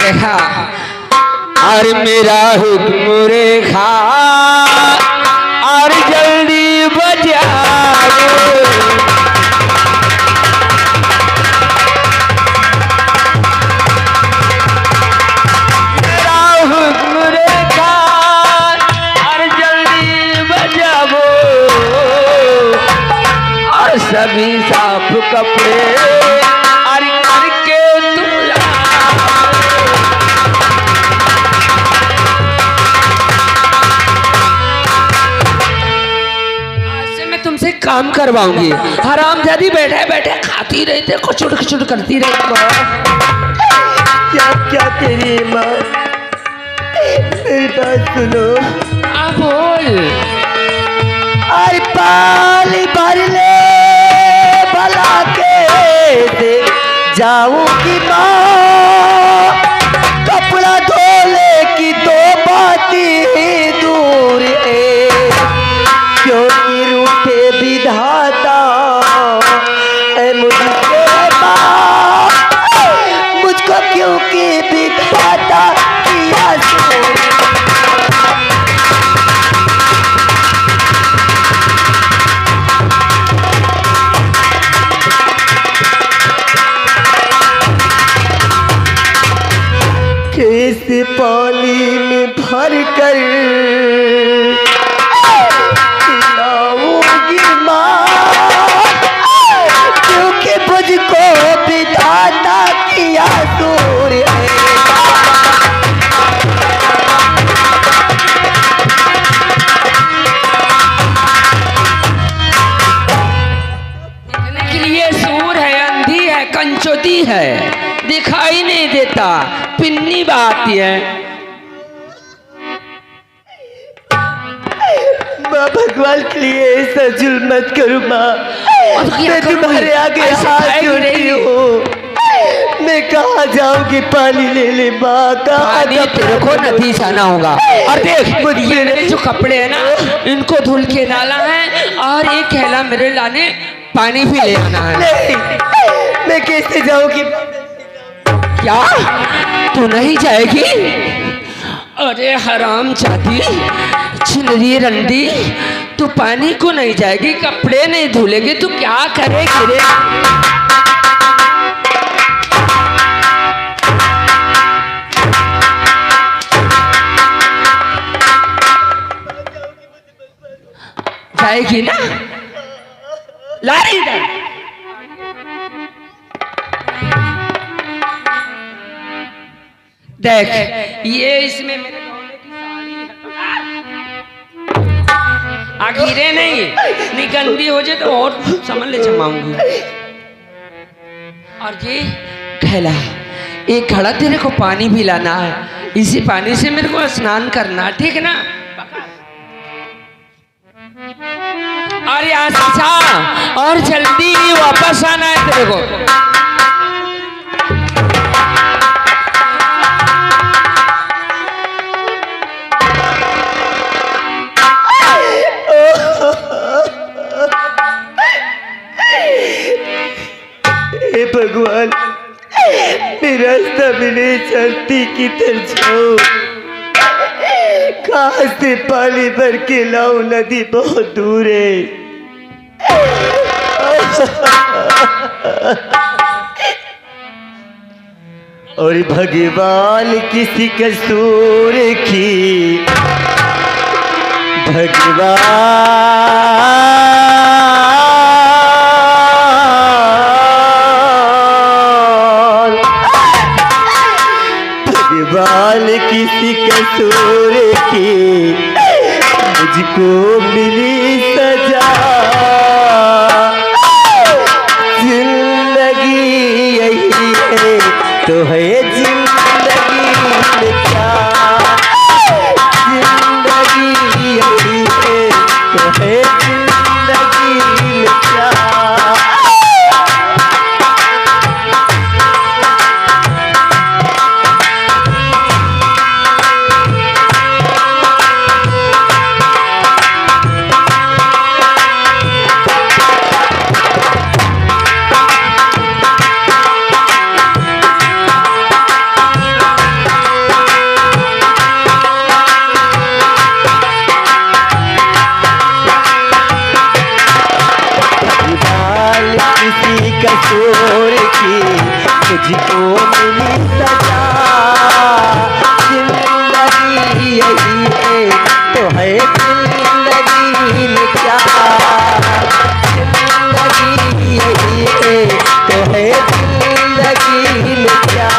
कहा और मेरा हुक्म रेखा और जल्दी बजा मेरा हुक्म रेखा और जल्दी बजाओ और सभी साफ कपड़े और करके तुमसे काम करवाऊंगी। हरामजादी बैठे बैठे खाती रहते कुचुड़ कुचुड़ करती रहती। क्या क्या तेरी माँ, मेरी बात सुनो। बोल। आई पाली भर ले भला के दे जाऊंगी माँ, कपड़ा धोले की तो बात ही दूर है, क्योंकि रूठे विधाता है मुझको माँ, मुझको क्योंकि विधाता किया कैसे पानी में भर कर खिलाऊंगी माँ, क्योंकि मुझको विधाता किया दूर है। देखने के लिए सूर है, अंधी है, कंचोती है, दिखाई नहीं देता, पिन्नी बात है। माँ भगवान के लिए ऐसा जुल्म मत करो माँ, मैं तुम्हारे आगे हाथ जोड़ती हूँ। मैं कहाँ जाऊंगी पानी ले ले माँ, कहाँ तेरे को नदी जाना होगा। और देख ये जो कपड़े हैं ना इनको धुल के डाला है और एक कहला मेरे लाने पानी भी ले आना है। नहीं, मैं कैसे जाऊंगी? क्या तू नहीं जाएगी? अरे हराम जाती छिनरी रंडी, तू पानी को नहीं जाएगी, कपड़े नहीं धुलेगी, तू क्या करेगी रे? जाएगी ना? ला इधर। देख ये इसमें मेरे गौने की साड़ी है, आखिरे नहीं गंदी हो जाए तो और समझ ले जमाऊंगी। और ये कहला एक घड़ा तेरे को पानी भी लाना है, इसी पानी से मेरे को स्नान करना, ठीक है ना? और यहाँ से और जल्दी वापस आना है तेरे को। हे भगवान, मेरा रास्ता भी नहीं चलती किधर जाऊं, कहाँ से पानी भर के लाऊं, नदी बहुत दूर है। और भगवान किसी कसूर की, भगवान किसी कसूर की मुझको मिली सजा, जिंदगी यही है तो है जिंदगी में क्या, जिंदगी यही है तो है जिंदगी में क्या। जिंदगी में क्या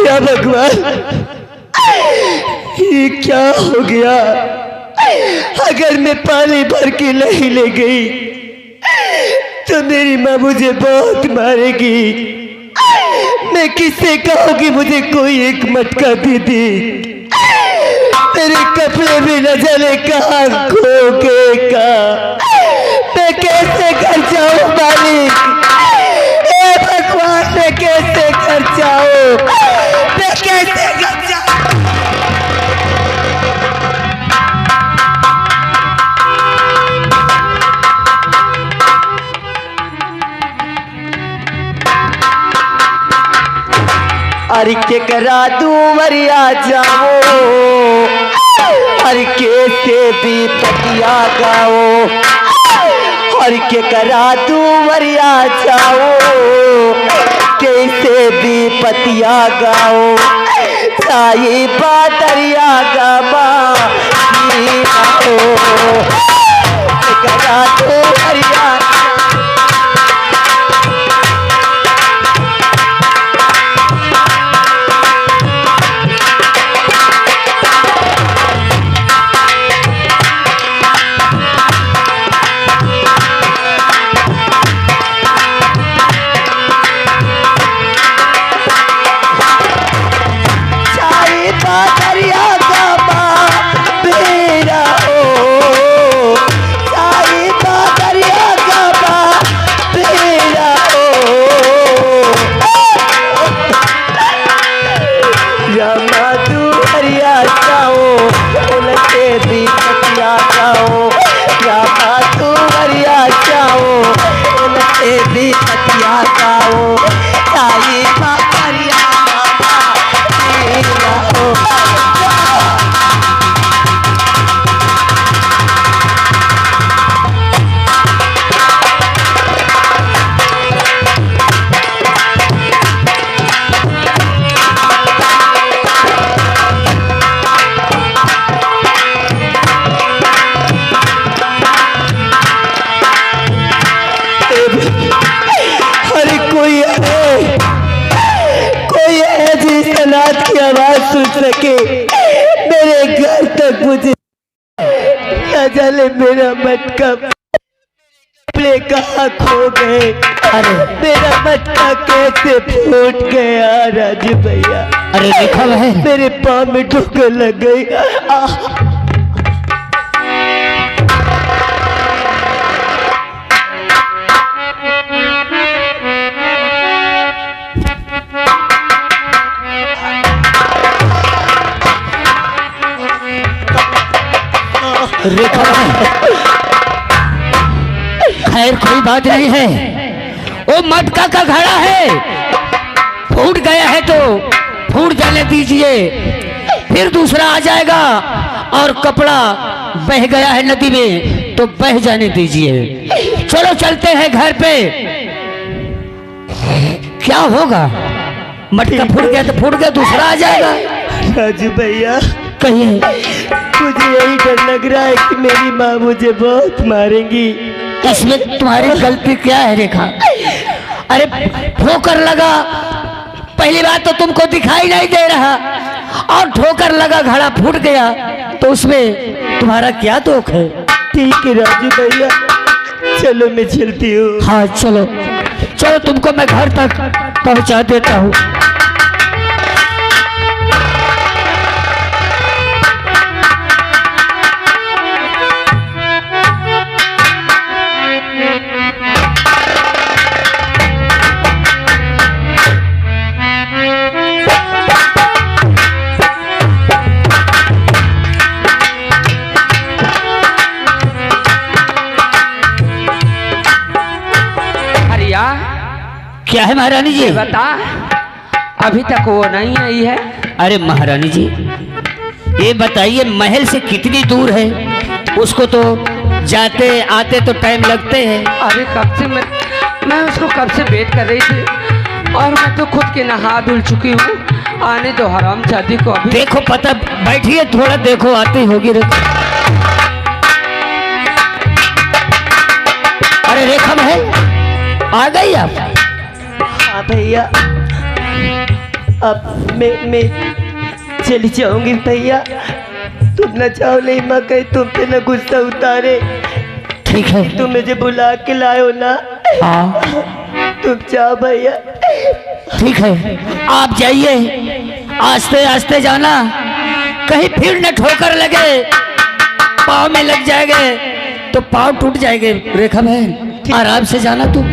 या भगवान, ये क्या हो गया? अगर मैं पानी भर के नहीं ले गई तो मेरी माँ मुझे बहुत मारेगी। मैं किससे कहूँगी मुझे कोई एक मटका दे दे। मेरे कपड़े भी न जाने कहाँ खो गए का। मैं कैसे घर जाऊँ मालिक? ए भगवान, मैं कैसे घर जाऊँ? मैं कैसे घर जाऊँ? अरे के करा दूं मरिया जाओ, अरे कैसे भी पतिया गाओ, और के करा दूं मरिया जाओ, कैसे भी पतिया गाओ। साई बादरिया गामा करा दूं मरिया की आवाज सुन सके मेरे घर तक मुझे न जाने मेरा मटका कपड़े कहाँ खो गए? अरे मेरा मटका कैसे फूट गया राजू भैया? अरे देखा है मेरे पाँव में ठोकर लग गई। रेखा खैर कोई बात नहीं है, वो मटका का घड़ा है, फूट गया है तो फूट जाने दीजिए, फिर दूसरा आ जाएगा। और कपड़ा बह गया है नदी में तो बह जाने दीजिए। चलो चलते हैं घर पे। क्या होगा, मटका फूट गया तो फूट गया, दूसरा आ जाएगा। राजू भैया कहिए। मुझे यही डर लग रहा है कि मेरी माँ मुझे बहुत मारेंगी। इसमें तुम्हारी गलती क्या है रेखा? अरे ठोकर लगा, पहली बात तो तुमको दिखाई नहीं दे रहा, और ठोकर लगा घड़ा फूट गया तो उसमें तुम्हारा क्या दोष है? ठीक है राजू भैया, चलो मैं चलती हूँ। हाँ चलो चलो, तुमको मैं घर तक पहुंचा देता हूँ। क्या है महारानी जी? बता, अभी तक वो नहीं आई है। अरे महारानी जी ये बताइए महल से कितनी दूर है? उसको तो जाते आते तो टाइम लगते हैं। अरे कब से मैं उसको कब से वेट कर रही थी, और मैं तो खुद के नहा धुल चुकी हूँ। आने दो हराम जादी को अभी। देखो पता, बैठिए थोड़ा, देखो आती होगी रेखा। अरे रेखा महल आ गई आप? हाँ भैया, अब मैं चली जाऊंगी भैया। तुम न चाहो नहीं माँ कहीं तुम पे न गुस्सा उतारे। ठीक है, तुम मुझे बुला के लाए हो ना। हाँ तुम जाओ भैया। ठीक है, आप जाइए, आस्ते आस्ते जाना, कहीं फिर न ठोकर लगे, पाँव में लग जाएंगे तो पाँव टूट जाएंगे। रेखा बहन आराम से जाना तुम।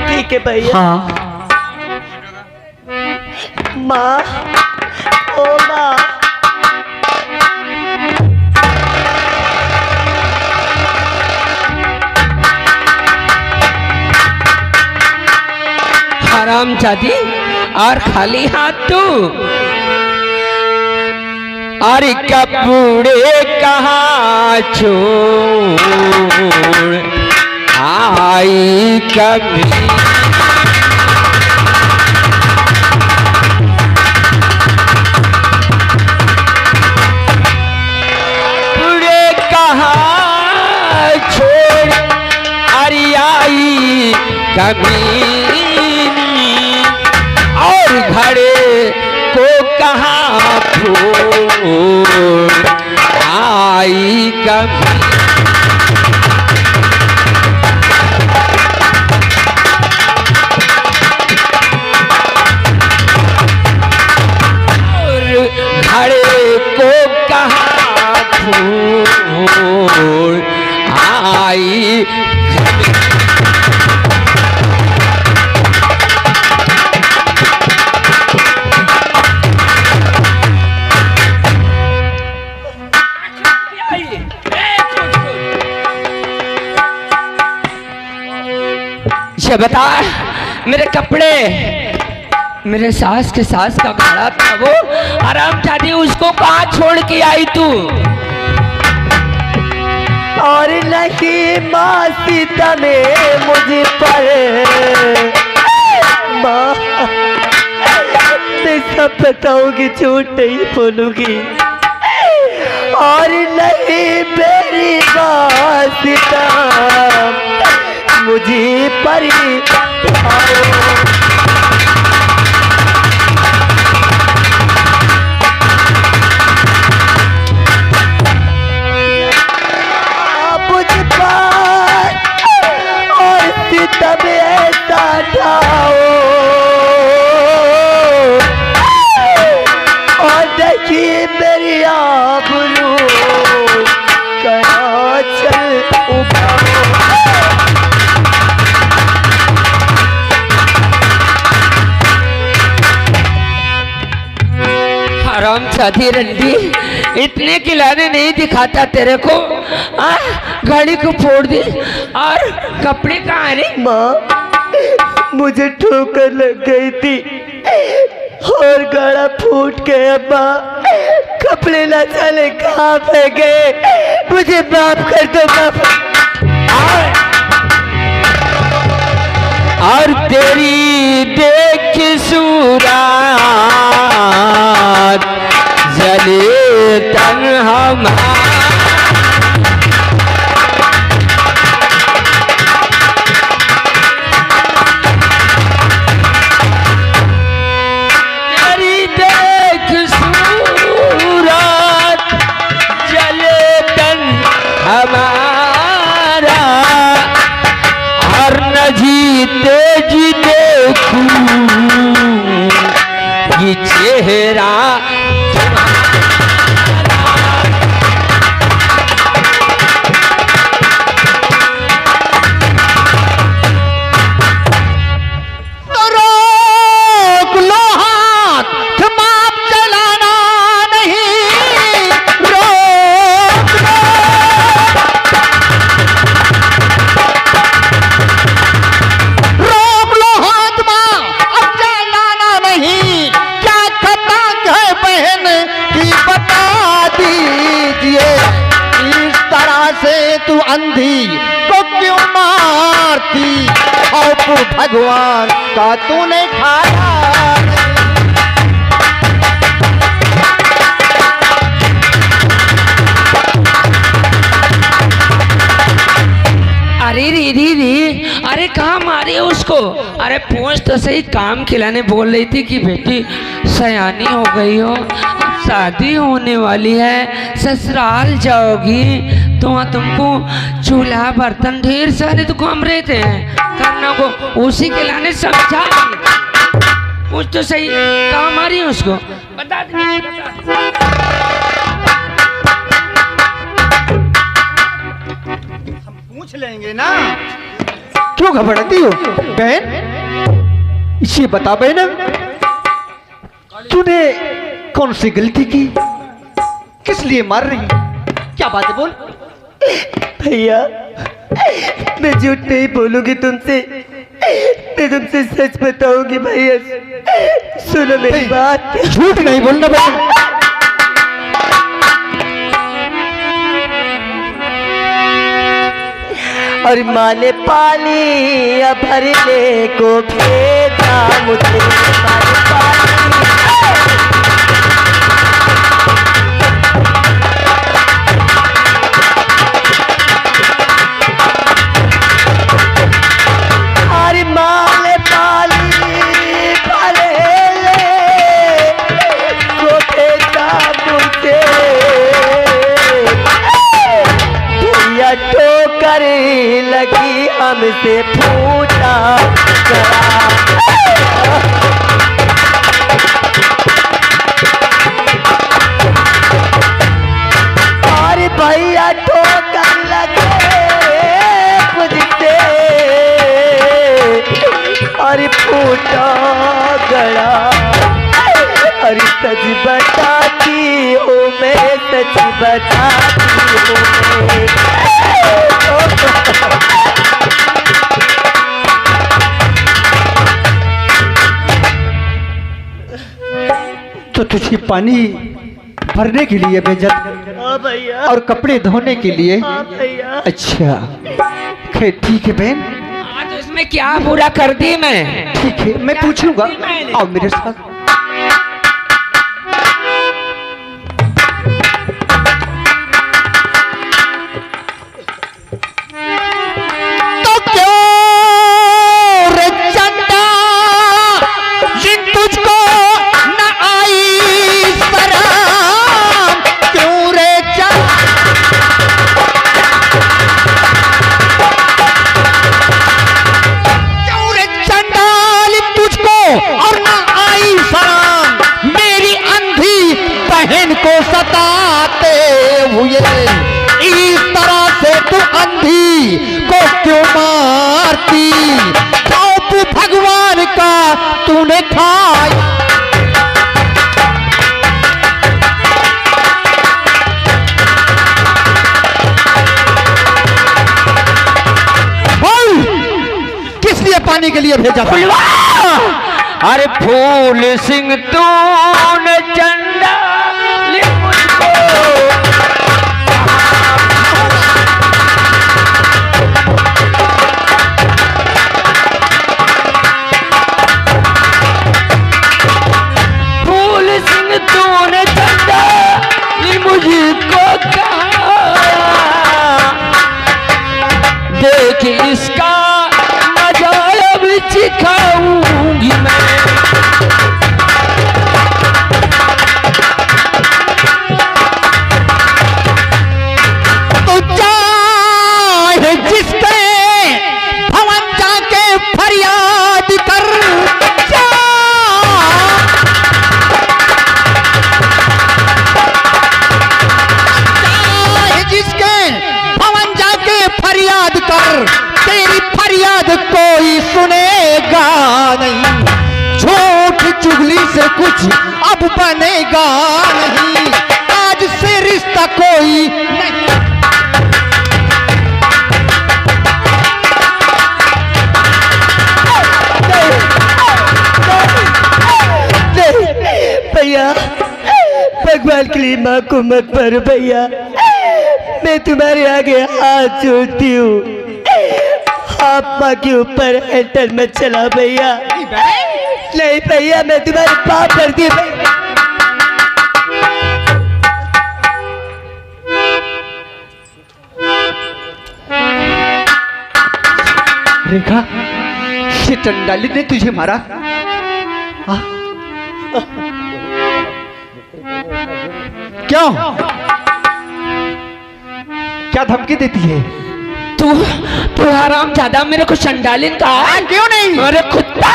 ठीक है भैया। हाँ माँ, ओ माँ, हराम जादी और खाली हाथ तू। अरे कपूड़े कहाँ छोड़ आई कभी, कपूड़े कहाँ छोड़ अरे आई कभी, और घड़े को कहाँ छोड़ आई कभी। घड़े को कहाँ छोड़ आई। ये बता, मेरे कपड़े, मेरे सास के सास का घड़ा था वो, आराम जादी उसको कहाँ छोड़ के आई तू? और नहीं माँ सीता ने मुझे पर माँ, मैं सब बताऊंगी, झूठ नहीं बोलूंगी। और नहीं मेरी माँ सीता मुझे पर चाहती रंडी, इतने खिलाने नहीं दिखाता तेरे को। गाड़ी को फोड़ दी और कपड़े कहाँ रे? माँ मुझे ठोकर लग गई थी और गाड़ा फूट गया। माँ कपड़े ना चले कहाँ पे गए, मुझे माफ कर दो माँ। और तेरी देख सूरत जले तन हमारा। तेरी देख सूरत जले तन हमारा, और न जीते जी देखूं ये चेहरा अंधी को क्यों मारती, और भगवान का तूने खाया। अरे री, अरे कहाँ मारे उसको? अरे पूछ तो सही, काम खिलाने बोल रही थी कि बेटी सयानी हो गई हो, अब शादी होने वाली है, ससुराल जाओगी तो वहाँ तुमको चूल्हा बर्तन ढेर सारे तो काम रहते हैं करना को, उसी के लाने समझा। पूछ तो सही, कहाँ मारी उसको? बता दे। पूछ लेंगे ना, क्यों घबराती हो बहन? इसे बता बहन, तूने कौन सी गलती की, किस लिए मार रही, क्या बात है बोल। भैया मैं झूठ नहीं बोलूंगी तुमसे, मैं तुमसे सच बताऊंगी भैया, सुनो मेरी बात। झूठ नहीं बोलना बहन। और माँ ने पाली अब भरने को भेजा मुझे, माँ ने पाली। और माँ ने पाली भरने को भेजा मुझे, भैया ठोकर लगी हमसे पूछा करा। और भैया ठोकर लगे मुझसे और फूटा गड़ा। और सच बताती हूँ मैं, सच बताती हूँ मैं। तो तुझे पानी भरने के लिए भेजा भैया, और कपड़े धोने के लिए। भैया अच्छा खैर ठीक है बहन, आज उसमें क्या बुरा कर दी मैं? ठीक है मैं पूछूंगा, आओ मेरे साथ। सताते हुए इस तरह से तू अंधी को क्यों मारती, खौफ भगवान का तूने खाया। पाने के लिए भेजा था। अरे फूल सिंह तूने चंदा ले मुझको फूल सिंह तूने चंदा ले मुझको कहा देख इसका मजा अब सिखाऊंगी मैं तो चाहे जिसके भवन जाके फरियाद कर, चाहे जिसके भवन जाके फरियाद कर, तेरी फरियाद कोई सुनेगा नहीं। झूठ चुगली से कुछ अब बनेगा नहीं, आज से रिश्ता कोई नहीं। भैया भगवान के लिए माँ को मत मारो भैया, मैं तुम्हारे आगे हाथ जोड़ती हूँ। आप माँ के ऊपर एंटर मत चला भैया। नहीं भैया, मैं तुम्हारे पाप करती हूँ। रेखा, ये चंडाली ने तुझे मारा? हाँ? क्यों? क्या धमकी देती है? तू तू हराम ज्यादा मेरे को चंडालिन कहा? क्यों नहीं? अरे कुत्ता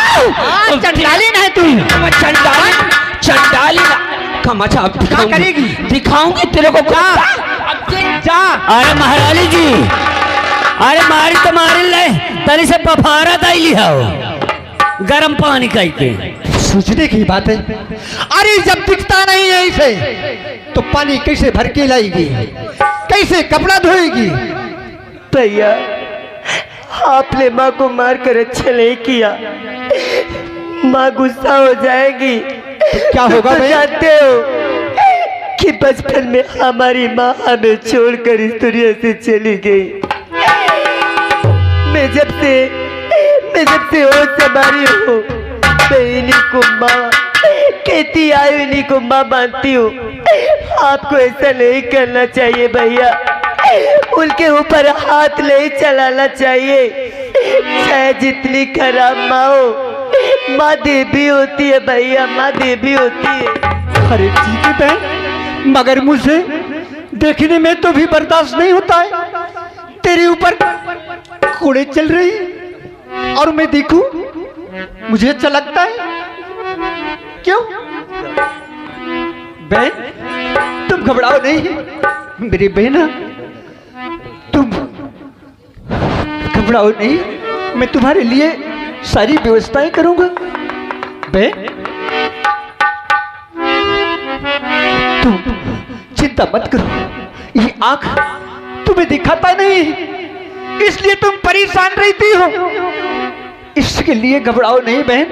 चंडालिन है तू। चंडालिन चंडालिन कमाचा अब दिखाऊंगी, करेगी? दिखाऊंगी तेरे को कुत्ता। जा। अरे महारानी जी, अरे मारी तो मारी ले, तरी से पफारा दाई लिया हो गरम पानी कह के। सोचने की बात है। अरे जब दिखता नहीं है इसे तो पानी कैसे भर के लाएगी, कैसे कपड़ा धोएगी? भैया आपने माँ को मारकर अच्छा नहीं किया, माँ गुस्सा हो जाएगी। क्या होगा तो भाई? जानते हो कि बचपन में हमारी माँ हमें छोड़कर इस दुनिया से चली गई। मैं जब से होश संभाली हूँ, मैं इन्हीं को माँ कहती आई, इन्हीं को माँ मानती हूँ। आपको ऐसा नहीं करना चाहिए भैया, उनके ऊपर हाथ नहीं चलाना चाहिए। चाहे जितनी खराब माँ हो, माँ देवी होती है भैया, माँ देवी होती है। अरे ठीक है बहन, मगर मुझे देखने में तो भी बर्दाश्त नहीं होता है। तेरे ऊपर कोड़े चल रही और मैं देखूं, मुझे अच्छा लगता है। क्यों बहन, तुम घबराओ नहीं मेरी बहन, तुम घबराओ नहीं, मैं तुम्हारे लिए सारी व्यवस्थाएं करूंगा। बहन तुम चिंता मत करो, ये आंख तुम्हें दिखाता नहीं, इसलिए तुम परेशान रहती हो, इसके लिए घबराओ नहीं बहन।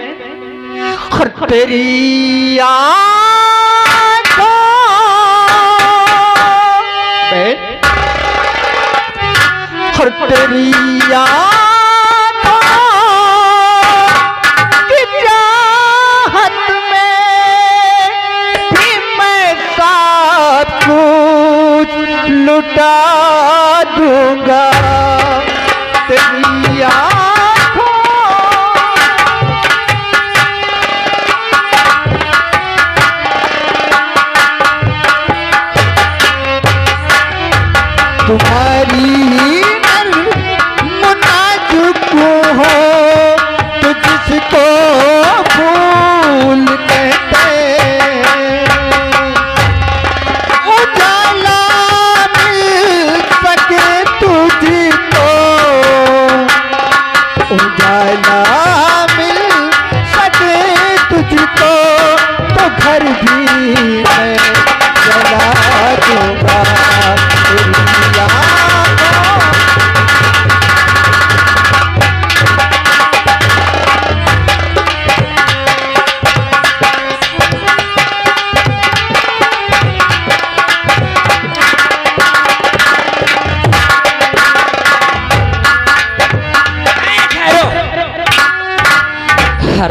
और तेरी आंखों बहन, और तेरी आंखों की चाहत में भी मैं सब कुछ लुटा दूंगा। तेरी आंखों तुम्हारी मुनाजुक हो तो जिसको फूल कहते, उजाला मिल सके तुझको, उजाला मिल सके तुझको तो घर भी मैं जला दूंगा। तेरी आंखों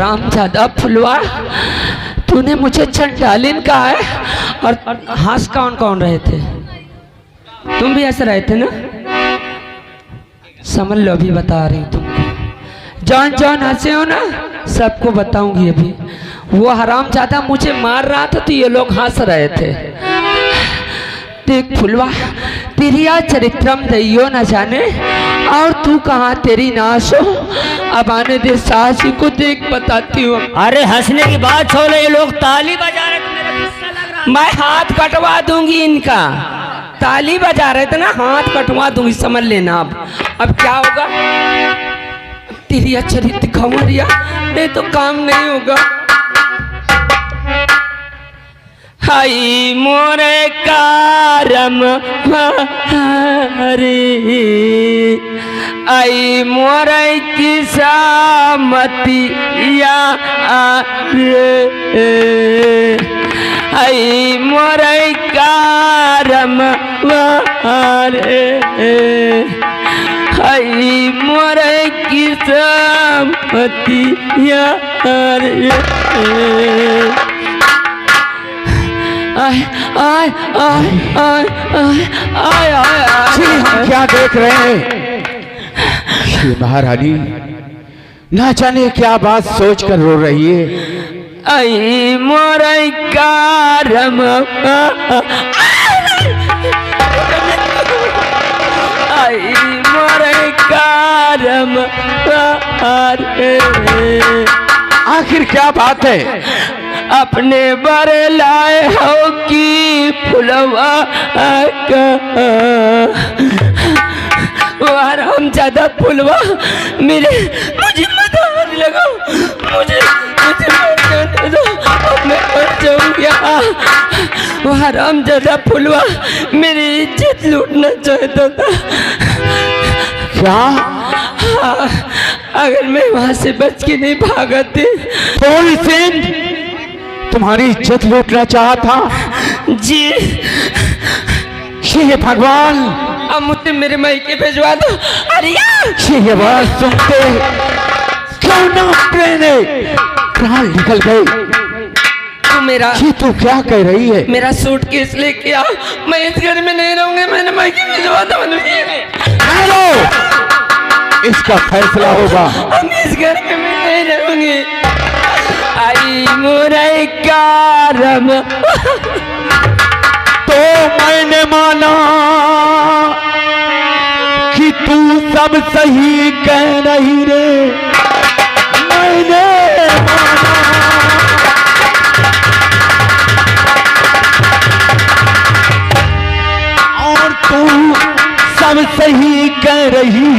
हरामजादा फुलवा, तूने मुझे चंडालिन कहा है। और हंस कौन कौन रहे थे? तुम भी ऐसे रहे थे ना? समझ लो, अभी बता रही हूँ तुमको। जौन जौन हंसे हो ना, सबको बताऊंगी अभी। वो हरामजादा मुझे मार रहा था तो ये लोग हंस रहे थे। देख फुलवा, तेरी आज चरित्रम दैयो न जाने, और तू कहाँ तेरी नाश हो। अब आने दे साहसी को, देख बताती हूँ। अरे हंसने की बात छोड़ो, ये लोग ताली बजा रहे थे, मेरा गुस्सा लग रहा। मैं हाथ कटवा दूंगी इनका। ताली बजा रहे थे ना, हाथ कटवा दूंगी, समझ लेना। अब क्या होगा? तेरी चरित्र खमरिया, नहीं तो काम नहीं होगा। हाय मोरे कारम हरे, आई मोरे किसामती या रे, आई मोरे कारम हरे, आई मोरे किसामती या रे। आय आय आय आय आय आय जी, हम क्या देख रहे हैं? श्री महारानी ना जाने क्या बात सोच कर रो रही है। आई मोरे कारम, आई मोरे कारम, आखिर क्या बात है? अपने बर लाए हो कि फुलवा का, हरामजादा फुलवा मेरे, मुझे मत हाथ लगाओ, मुझे मर जाने दो, मैं मर जाऊंगा। वो हरामजादा फुलवा मेरी इज्जत लूटना चाहता था। क्या? हाँ, अगर मैं वहां से बच के नहीं भागा थी। थोड़ी सिंह तुम्हारी इज्जत लूटना चाहा था? जी। हे भगवान, अब मुझे मेरे मायके भेजवा दो। अरे ये बात सुनते क्यों ना प्रेने प्राण निकल गए। तू मेरा, ये तू क्या कह रही है? मेरा सूटकेस लेके आ, मैं इस घर में नहीं रहूंगी, मैंने मायके भेजवा दो। इसका फैसला होगा। हम इस घर में मैं नहीं रहूंगी। आई मोरे कारम, तो मैंने माना कि तू सब सही कह रही रे, मैंने माना। और तू सब सही कह रही,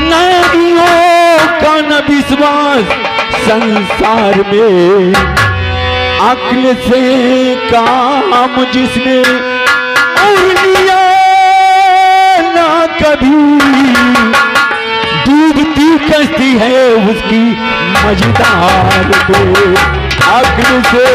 नारियों का न विश्वास संसार में, अक्ल से काम जिसने और लिया ना कभी, डूबती कश्ती है उसकी मझधार में, अक्ल से